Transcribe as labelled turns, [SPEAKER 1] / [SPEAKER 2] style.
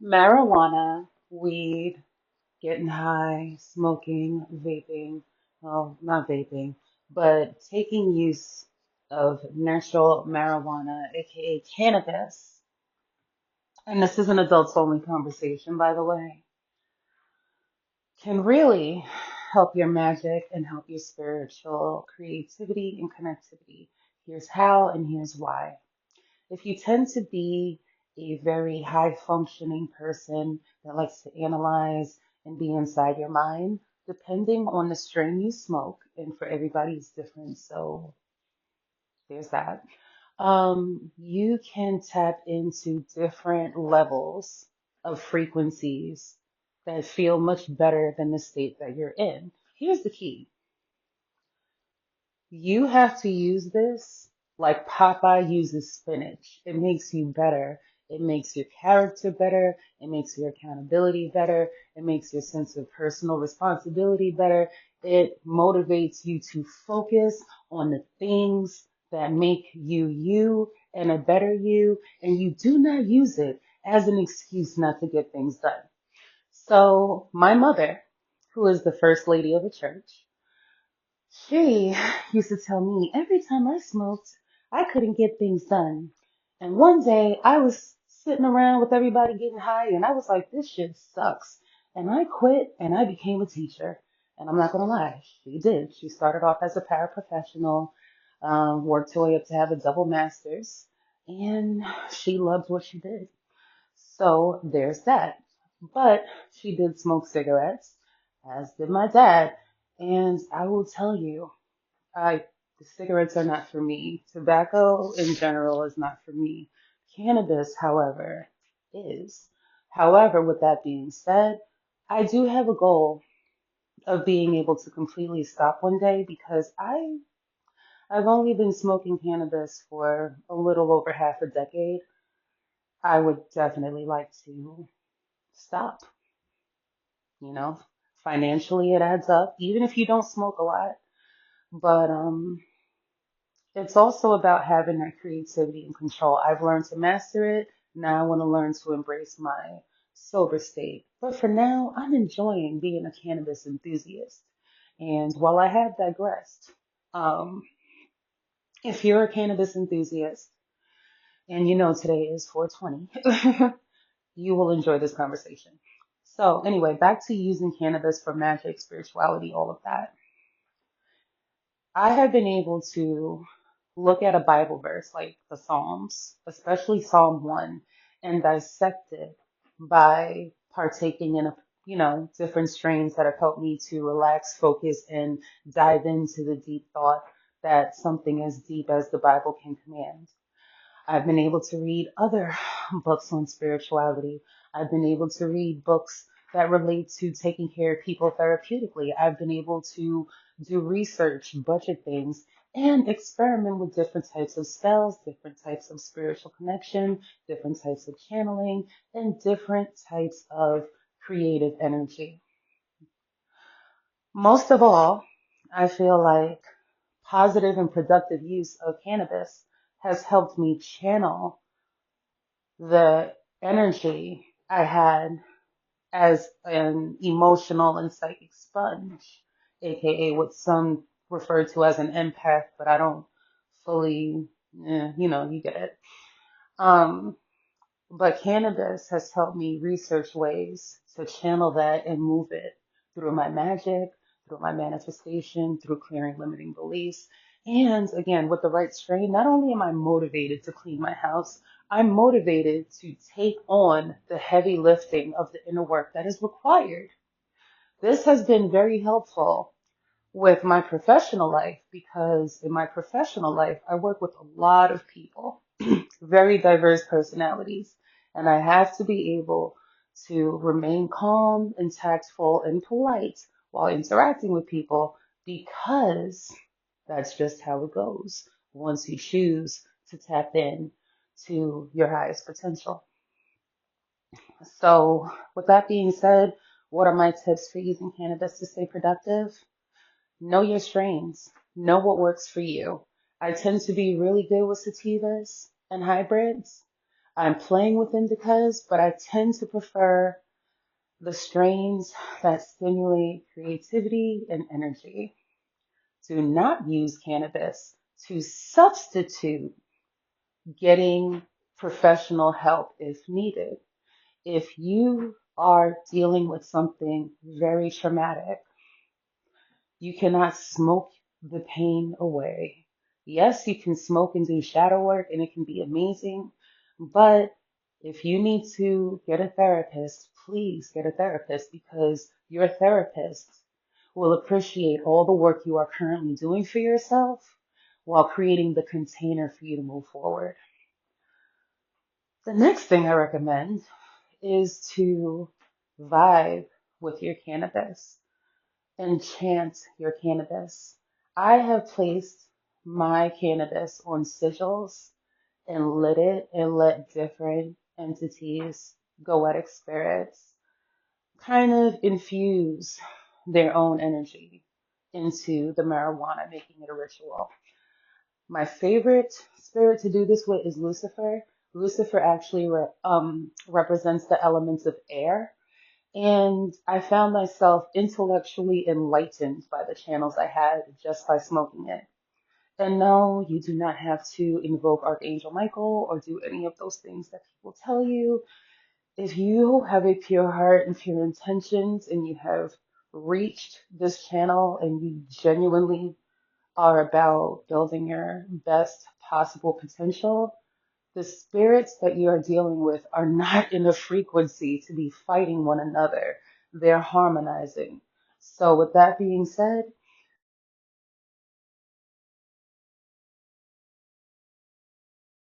[SPEAKER 1] Marijuana, weed, getting high, smoking, vaping, well, not vaping, but taking use of natural marijuana, aka cannabis, and this is an adults only conversation, by the way, can really help your magic and help your spiritual creativity and connectivity. Here's how and here's why. If you tend to be a very high functioning person that likes to analyze and be inside your mind, depending on the strain you smoke, and for everybody it's different, so there's that. You can tap into different levels of frequencies that feel much better than the state that you're in. Here's the key. You have to use this like Popeye uses spinach. It makes you better. It makes your character better. It makes your accountability better. It makes your sense of personal responsibility better. It motivates you to focus on the things that make you you and a better you. And you do not use it as an excuse not to get things done. So my mother, who is the first lady of the church, she used to tell me every time I smoked, I couldn't get things done. And one day I was sitting around with everybody getting high and I was like, this shit sucks. And I quit and I became a teacher. And I'm not going to lie, she did. She started off as a paraprofessional, worked her way up to have a double master's, and she loved what she did. So there's that. But she did smoke cigarettes, as did my dad. And I will tell you, I the cigarettes are not for me. Tobacco in general is not for me. Cannabis, however, is. However, with that being said, I do have a goal of being able to completely stop one day because I've only been smoking cannabis for a little over half a decade. I would definitely like to stop, you know. Financially it adds up, even if you don't smoke a lot. But it's also about having that creativity and control. I've learned to master it. Now I want to learn to embrace my sober state. But for now, I'm enjoying being a cannabis enthusiast. And while I have digressed, um, if you're a cannabis enthusiast, and you know today is 420, you will enjoy this conversation. So anyway, back to using cannabis for magic, spirituality, all of that. I have been able to look at a Bible verse like the Psalms, especially Psalm 1, and dissect it by partaking in different strains that have helped me to relax, focus, and dive into the deep thought that something as deep as the Bible can command. I've been able to read other books on spirituality. I've been able to read books that relate to taking care of people therapeutically. I've been able to do research, budget things, and experiment with different types of spells, different types of spiritual connection, different types of channeling, and different types of creative energy. Most of all, I feel like positive and productive use of cannabis has helped me channel the energy I had as an emotional and psychic sponge, aka what some refer to as an empath, but I don't fully, you get it. Um, but cannabis has helped me research ways to channel that and move it through my magic, through my manifestation, through clearing limiting beliefs. And again, with the right strain, not only am I motivated to clean my house, I'm motivated to take on the heavy lifting of the inner work that is required. This has been very helpful with my professional life because in my professional life, I work with a lot of people, very diverse personalities, and I have to be able to remain calm and tactful and polite while interacting with people because that's just how it goes once you choose to tap in to your highest potential. So, with that being said, what are my tips for using cannabis to stay productive? Know your strains. Know what works for you. I tend to be really good with sativas and hybrids. I'm playing with indicas, but I tend to prefer the strains that stimulate creativity and energy. Do not use cannabis to substitute getting professional help if needed. If you are dealing with something very traumatic, you cannot smoke the pain away. Yes, you can smoke and do shadow work and it can be amazing, but if you need to get a therapist, please get a therapist because your therapist will appreciate all the work you are currently doing for yourself while creating the container for you to move forward. The next thing I recommend is to vibe with your cannabis. Enchant your cannabis. I have placed my cannabis on sigils and lit it and let different entities, goetic spirits, kind of infuse their own energy into the marijuana, making it a ritual. My favorite spirit to do this with is Lucifer. Lucifer actually represents the elements of air. And I found myself intellectually enlightened by the channels I had just by smoking it. And no, you do not have to invoke Archangel Michael or do any of those things that people tell you. If you have a pure heart and pure intentions and you have reached this channel and you genuinely are about building your best possible potential, the spirits that you are dealing with are not in a frequency to be fighting one another. They're harmonizing. So with that being said,